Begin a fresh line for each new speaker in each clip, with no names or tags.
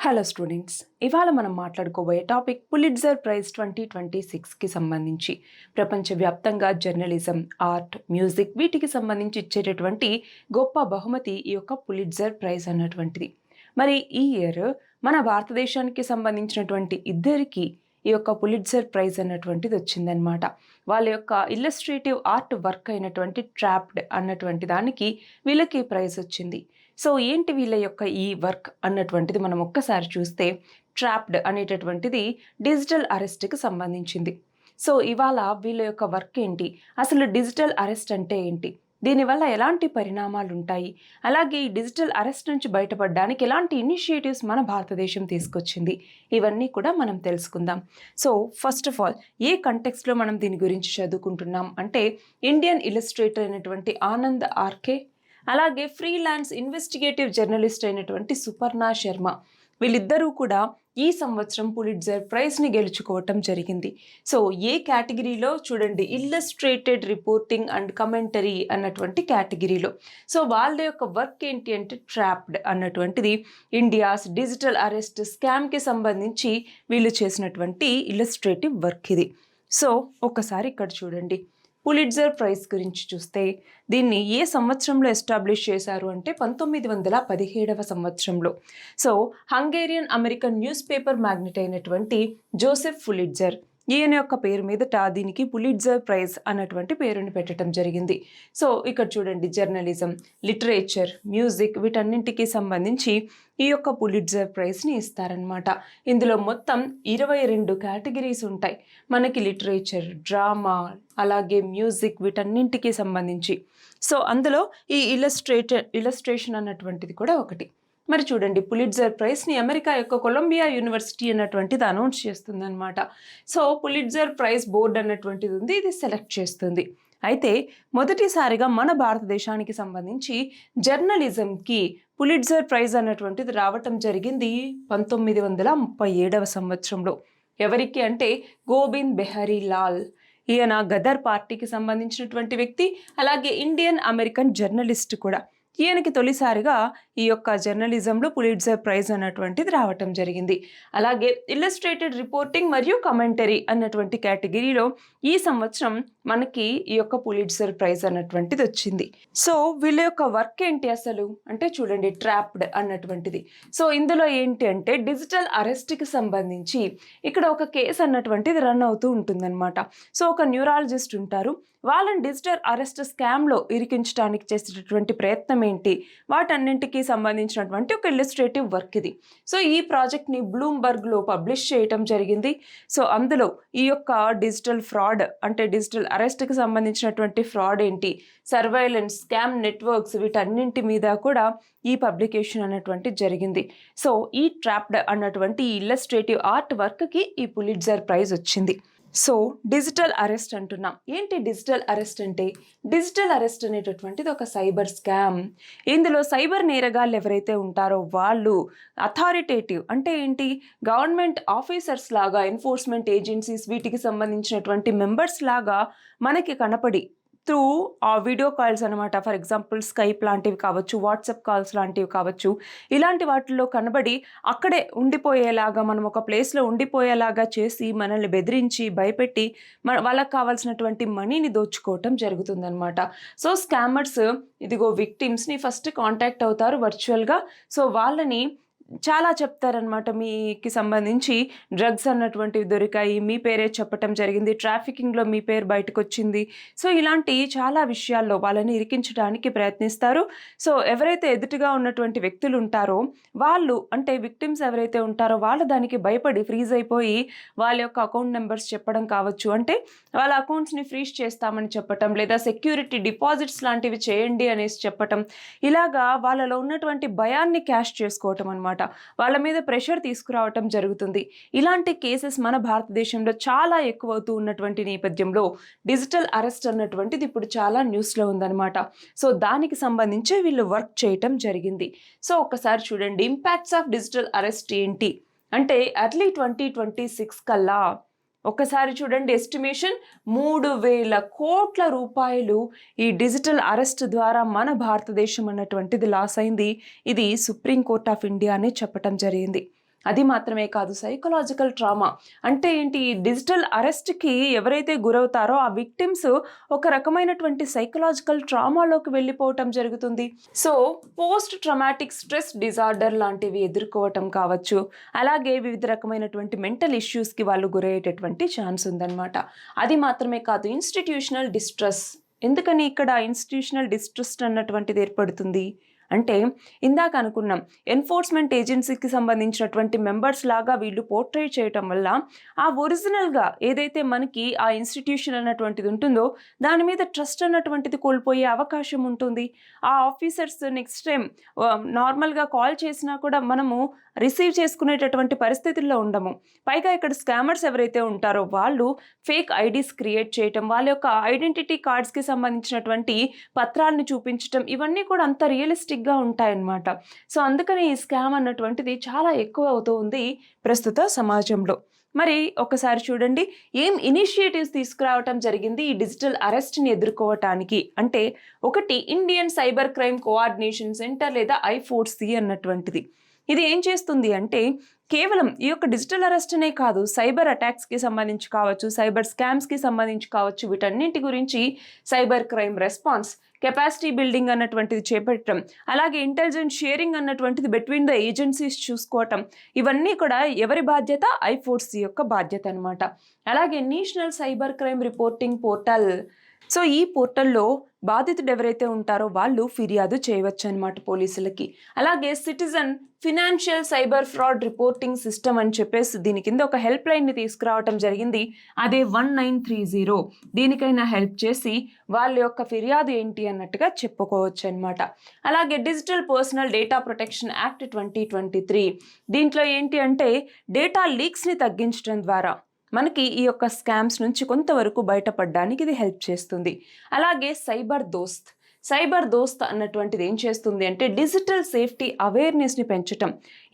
Hello students, ఇవాళ మనం మాట్లాడుకోబోయే topic Pulitzer praise 2026కి సంబంధించి ప్రపంచవ్యాప్తంగా జర్నలిజం, ఆర్ట్, మ్యూజిక్ వీటికి సంబంధించి ఇచ్చేటటువంటి గొప్ప బహుమతి ఈ యొక్క పులిట్జర్ ప్రైజ్ అన్నటువంటిది. మరి ఈ ఇయర్ మన భారతదేశానికి సంబంధించినటువంటి ఇద్దరికి ఈ యొక్క పులిట్జర్ ప్రైజ్ అన్నటువంటిది వచ్చిందనమాట. వాళ్ళ యొక్క ఇల్లస్ట్రేటివ్ ఆర్ట్ వర్క్ అయినటువంటి ట్రాప్డ్ అన్నటువంటి దానికి వీళ్ళకి ప్రైజ్ వచ్చింది. సో ఏంటి వీళ్ళ యొక్క ఈ వర్క్ అన్నటువంటిది మనం ఒక్కసారి చూస్తే, ట్రాప్డ్ అనేటటువంటిది డిజిటల్ అరెస్ట్కి సంబంధించింది. సో ఇవాళ వీళ్ళ యొక్క వర్క్ ఏంటి, అసలు డిజిటల్ అరెస్ట్ అంటే ఏంటి, దీనివల్ల ఎలాంటి పరిణామాలు ఉంటాయి, అలాగే ఈ డిజిటల్ అరెస్ట్ నుంచి బయటపడడానికి ఎలాంటి ఇనిషియేటివ్స్ మన భారతదేశం తీసుకొచ్చింది, ఇవన్నీ కూడా మనం తెలుసుకుందాం. సో ఫస్ట్ ఆఫ్ ఆల్ ఏ కంటెక్స్ట్లో మనం దీని గురించి చదువుకుంటున్నాం అంటే, ఇండియన్ ఇల్లస్ట్రేటర్ అయినటువంటి ఆనంద్ ఆర్కే, అలాగే ఫ్రీలాన్స్ ఇన్వెస్టిగేటివ్ జర్నలిస్ట్ అయినటువంటి సుపర్ణ శర్మ, వీళ్ళిద్దరూ కూడా ఈ సంవత్సరం పులిట్జర్ ప్రైజ్ని గెలుచుకోవటం జరిగింది. సో ఏ కేటగిరీలో చూడండి, ఇల్లస్ట్రేటెడ్ రిపోర్టింగ్ అండ్ కమెంటరీ అన్నటువంటి కేటగిరీలో. సో వాళ్ళ యొక్క వర్క్ ఏంటి అంటే ట్రాప్డ్ అన్నటువంటిది ఇండియాస్ డిజిటల్ అరెస్ట్ స్కామ్కి సంబంధించి వీళ్ళు చేసినటువంటి ఇల్లస్ట్రేటివ్ వర్క్ ఇది. సో ఒకసారి ఇక్కడ చూడండి, పులిట్జర్ ప్రైజ్ గురించి చూస్తే దీన్ని ఏ సంవత్సరంలో ఎస్టాబ్లిష్ చేశారు అంటే 1917వ సంవత్సరంలో. So Hungarian American newspaper magnate అయినటువంటి జోసెఫ్ పులిట్జర్, ఈయన యొక్క పేరు మీదట దీనికి పులిట్జర్ ప్రైజ్ అన్నటువంటి పేరుని పెట్టడం జరిగింది. సో ఇక్కడ చూడండి, జర్నలిజం, లిటరేచర్, మ్యూజిక్ వీటన్నింటికి సంబంధించి ఈ యొక్క పులిట్జర్ ప్రైజ్ని ఇస్తారనమాట. ఇందులో మొత్తం 22 కేటగిరీస్ ఉంటాయి మనకి, లిటరేచర్, డ్రామా, అలాగే మ్యూజిక్ వీటన్నింటికి సంబంధించి. సో అందులో ఈ ఇల్లస్ట్రేషన్ అన్నటువంటిది కూడా ఒకటి. మరి చూడండి, పులిట్జర్ ప్రైజ్ని అమెరికా యొక్క కొలంబియా యూనివర్సిటీ అన్నటువంటిది అనౌన్స్ చేస్తుంది అనమాట. సో పులిట్జర్ ప్రైజ్ బోర్డు అన్నటువంటిది ఉంది, ఇది సెలెక్ట్ చేస్తుంది. అయితే మొదటిసారిగా మన భారతదేశానికి సంబంధించి జర్నలిజంకి పులిట్జర్ ప్రైజ్ అన్నటువంటిది రావటం జరిగింది 1937వ సంవత్సరంలో. ఎవరికి అంటే గోవింద్ బెహరీ లాల్, ఈయన గదర్ పార్టీకి సంబంధించినటువంటి వ్యక్తి, అలాగే ఇండియన్ అమెరికన్ జర్నలిస్ట్ కూడా. ఈయనకి తొలిసారిగా ఈ యొక్క జర్నలిజంలో పులిట్జర్ ప్రైజ్ అన్నటువంటిది రావటం జరిగింది. అలాగే ఇల్లస్ట్రేటెడ్ రిపోర్టింగ్ మరియు కమెంటరీ అన్నటువంటి కేటగిరీలో ఈ సంవత్సరం మనకి ఈ యొక్క పులిట్జర్ ప్రైజ్ అన్నటువంటిది వచ్చింది. సో వీళ్ళ యొక్క వర్క్ ఏంటి అసలు అంటే చూడండి, ట్రాప్డ్ అన్నటువంటిది. సో ఇందులో ఏంటి అంటే డిజిటల్ అరెస్ట్కి సంబంధించి ఇక్కడ ఒక కేసు అన్నటువంటిది రన్ అవుతూ ఉంటుందన్నమాట. సో ఒక న్యూరాలజిస్ట్ ఉంటారు, వాళ్ళని డిజిటల్ అరెస్ట్ స్కామ్లో ఇరికించడానికి చేసేటటువంటి ప్రయత్నం ఏంటి, వాటన్నింటికి సంబంధించినటువంటి ఒక ఇల్లస్ట్రేటివ్ వర్క్ ఇది. సో ఈ ప్రాజెక్ట్ని బ్లూంబర్గ్లో పబ్లిష్ చేయటం జరిగింది. సో అందులో ఈ యొక్క డిజిటల్ ఫ్రాడ్ అంటే డిజిటల్ అరెస్ట్కి సంబంధించినటువంటి ఫ్రాడ్ ఏంటి, సర్వైలెన్స్, స్కామ్ నెట్వర్క్స్ వీటన్నింటి మీద కూడా ఈ పబ్లికేషన్ అన్నటువంటి జరిగింది. సో ఈ ట్రాప్డ్ అన్నటువంటి ఇల్లస్ట్రేటివ్ ఆర్ట్ వర్క్కి ఈ పులిట్జర్ ప్రైజ్ వచ్చింది. సో డిజిటల్ అరెస్ట్ అంటున్నాం. ఏంటి డిజిటల్ అరెస్ట్ అంటే, డిజిటల్ అరెస్ట్ అనేటటువంటిది ఒక సైబర్ స్కామ్. ఇందులో సైబర్ నేరగాళ్ళు ఎవరైతే ఉంటారో వాళ్ళు అథారిటేటివ్ అంటే ఏంటి, గవర్నమెంట్ ఆఫీసర్స్ లాగా, ఎన్ఫోర్స్మెంట్ ఏజెన్సీస్ వీటికి సంబంధించినటువంటి మెంబర్స్ లాగా మనకి కనపడి త్రూ వీడియో కాల్స్ అనమాట. ఫర్ ఎగ్జాంపుల్ స్కైప్ లాంటివి కావచ్చు, వాట్సాప్ కాల్స్ లాంటివి కావచ్చు, ఇలాంటి వాటిల్లో కనబడి అక్కడే ఉండిపోయేలాగా, మనం ఒక ప్లేస్లో ఉండిపోయేలాగా చేసి మనల్ని బెదిరించి భయపెట్టి వాళ్ళకి కావాల్సినటువంటి మనీని దోచుకోవటం జరుగుతుందన్నమాట. సో స్కామర్స్ ఇదిగో విక్టిమ్స్ని ఫస్ట్ కాంటాక్ట్ అవుతారు వర్చువల్గా. సో వాళ్ళని చాలా చెప్తారనమాట, మీకు సంబంధించి డ్రగ్స్ అన్నటువంటివి దొరికాయి, మీ పేరే చెప్పటం జరిగింది, ట్రాఫికింగ్లో మీ పేరు బయటకు వచ్చింది. సో ఇలాంటి చాలా విషయాల్లో వాళ్ళని ఇరికించడానికి ప్రయత్నిస్తారు. సో ఎవరైతే ఎదుటిగా ఉన్నటువంటి వ్యక్తులు ఉంటారో వాళ్ళు, అంటే విక్టిమ్స్ ఎవరైతే ఉంటారో వాళ్ళు దానికి భయపడి ఫ్రీజ్ అయిపోయి వాళ్ళ యొక్క అకౌంట్ నెంబర్స్ చెప్పడం కావచ్చు, అంటే వాళ్ళ అకౌంట్స్ని ఫ్రీజ్ చేస్తామని చెప్పటం, లేదా సెక్యూరిటీ డిపాజిట్స్ లాంటివి చేయండి అనేసి చెప్పటం, ఇలాగా వాళ్ళలో ఉన్నటువంటి భయాన్ని క్యాష్ చేసుకోవటం అనమాట. వాళ్ళ మీద ప్రెషర్ తీసుకురావటం జరుగుతుంది. ఇలాంటి కేసెస్ మన భారతదేశంలో చాలా ఎక్కువ అవుతూ ఉన్నటువంటి నేపథ్యంలో డిజిటల్ అరెస్ట్ అన్నటువంటిది ఇప్పుడు చాలా న్యూస్లో ఉందన్నమాట. సో దానికి సంబంధించి వీళ్ళు వర్క్ చేయటం జరిగింది. సో ఒకసారి చూడండి, ఇంపాక్ట్స్ ఆఫ్ డిజిటల్ అరెస్ట్ ఏంటి అంటే ఎర్లీ 2026 కల్లా ఒకసారి చూడండి, ఎస్టిమేషన్ 3,000 కోట్ల రూపాయలు ఈ డిజిటల్ అరెస్ట్ ద్వారా మన భారతదేశం అన్నటువంటిది లాస్ అయింది. ఇది సుప్రీంకోర్ట్ ఆఫ్ ఇండియా అని చెప్పటం జరిగింది. అది మాత్రమే కాదు, సైకలాజికల్ ట్రామా అంటే ఏంటి, ఈ డిజిటల్ అరెస్ట్కి ఎవరైతే గురవుతారో ఆ విక్టిమ్స్ ఒక రకమైనటువంటి సైకలాజికల్ ట్రామాలోకి వెళ్ళిపోవటం జరుగుతుంది. So post traumatic stress disorder లాంటివి ఎదుర్కోవటం కావచ్చు, అలాగే వివిధ రకమైనటువంటి మెంటల్ ఇష్యూస్కి వాళ్ళు గురయ్యేటటువంటి ఛాన్స్ ఉందన్నమాట. అది మాత్రమే కాదు, ఇన్స్టిట్యూషనల్ డిస్ట్రెస్. ఎందుకని ఇక్కడ ఇన్స్టిట్యూషనల్ డిస్ట్రెస్ అన్నటువంటిది ఏర్పడుతుంది అంటే, ఇందాక అనుకున్నాం ఎన్ఫోర్స్మెంట్ ఏజెన్సీకి సంబంధించినటువంటి మెంబర్స్ లాగా వీళ్ళు పోర్ట్రేట్ చేయటం వల్ల ఆ ఒరిజినల్గా ఏదైతే మనకి ఆ ఇన్స్టిట్యూషన్ అన్నటువంటిది ఉంటుందో దాని మీద ట్రస్ట్ అన్నటువంటిది కోల్పోయే అవకాశం ఉంటుంది. ఆ ఆఫీసర్స్ నెక్స్ట్ టైం నార్మల్గా కాల్ చేసినా కూడా మనము రిసీవ్ చేసుకునేటటువంటి పరిస్థితుల్లో ఉండము. పైగా ఇక్కడ స్కామర్స్ ఎవరైతే ఉంటారో వాళ్ళు ఫేక్ ఐడీస్ క్రియేట్ చేయటం, వాళ్ళ యొక్క ఐడెంటిటీ కార్డ్స్కి సంబంధించినటువంటి పత్రాలను చూపించటం, ఇవన్నీ కూడా అంత రియలిస్టిక్గా ఉంటాయన్నమాట. సో అందుకని ఈ స్కామ్ అన్నటువంటిది చాలా ఎక్కువ అవుతూ ఉంది ప్రస్తుత సమాజంలో. మరి ఒకసారి చూడండి, ఏం ఇనిషియేటివ్స్ తీసుకురావటం జరిగింది ఈ డిజిటల్ అరెస్ట్ని ఎదుర్కోవటానికి అంటే, ఒకటి Indian cyber crime coordination centre లేదా I4C అన్నటువంటిది. ఇది ఏం చేస్తుంది అంటే, కేవలం ఈ యొక్క డిజిటల్ అరెస్ట్ అనే కాదు, సైబర్ అటాక్స్కి సంబంధించి కావచ్చు, సైబర్ స్కామ్స్కి సంబంధించి కావచ్చు, వీటన్నింటి గురించి cyber crime response, capacity building అన్నటువంటిది చేపట్టడం, అలాగే ఇంటెలిజెన్స్ షేరింగ్ అన్నటువంటిది బిట్వీన్ ద ఏజెన్సీస్ చూసుకోవటం, ఇవన్నీ కూడా ఎవరి బాధ్యత? I4C యొక్క బాధ్యత అనమాట. అలాగే national cyber crime reporting portal. So ఈ పోర్టల్లో బాధితుడు ఎవరైతే ఉంటారో వాళ్ళు ఫిర్యాదు చేయవచ్చు అనమాట పోలీసులకి. అలాగే citizen financial cyber fraud reporting system అని చెప్పేసి దీని కింద ఒక హెల్ప్ లైన్ని తీసుకురావటం జరిగింది. అదే 1930. దీనికైనా హెల్ప్ చేసి వాళ్ళ యొక్క ఫిర్యాదు ఏంటి అన్నట్టుగా చెప్పుకోవచ్చు అనమాట. అలాగే digital personal data protection act 2023. దీంట్లో ఏంటి అంటే, డేటా లీక్స్ని తగ్గించడం ద్వారా మనకి ఈ యొక్క స్కామ్స్ నుంచి కొంతవరకు బయటపడడానికి ఇది హెల్ప్ చేస్తుంది. అలాగే సైబర్ దోస్త్ అన్నటువంటిది ఏం చేస్తుంది అంటే, డిజిటల్ సేఫ్టీ అవేర్నెస్ని పెంచటం.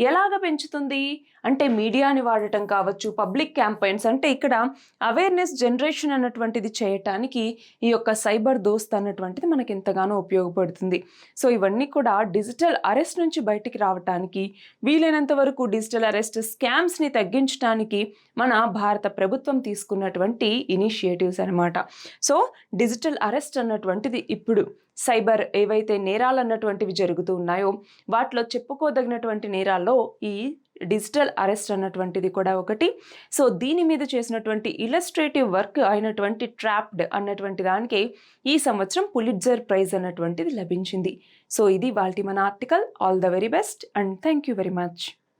ఎలాగ పెంచుతుంది అంటే, మీడియాని వాడటం కావచ్చు, పబ్లిక్ క్యాంపెయిన్స్, అంటే ఇక్కడ అవేర్నెస్ జనరేషన్ అన్నటువంటిది చేయటానికి ఈ యొక్క సైబర్ దోస్త్ అన్నటువంటిది మనకి ఎంతగానో ఉపయోగపడుతుంది. సో ఇవన్నీ కూడా డిజిటల్ అరెస్ట్ నుంచి బయటికి రావటానికి, వీలైనంత వరకు డిజిటల్ అరెస్ట్ స్కామ్స్ని తగ్గించడానికి మన భారత ప్రభుత్వం తీసుకున్నటువంటి ఇనిషియేటివ్స్ అనమాట. సో డిజిటల్ అరెస్ట్ అన్నటువంటిది ఇప్పుడు సైబర్ ఏవైతే నేరాలు అన్నటువంటివి జరుగుతూ ఉన్నాయో వాటిలో చెప్పుకోదగినటువంటి నేరాల్లో ఈ డిజిటల్ అరెస్ట్ అన్నటువంటిది కూడా ఒకటి. సో దీని మీద చేసినటువంటి ఇలస్ట్రేటివ్ వర్క్ అయినటువంటి ట్రాప్డ్ అన్నటువంటి దానికి ఈ సంవత్సరం పులిట్జర్ ప్రైజ్ అన్నటువంటిది లభించింది. సో ఇది వాల్టి మన article. All the very best and thank you very much.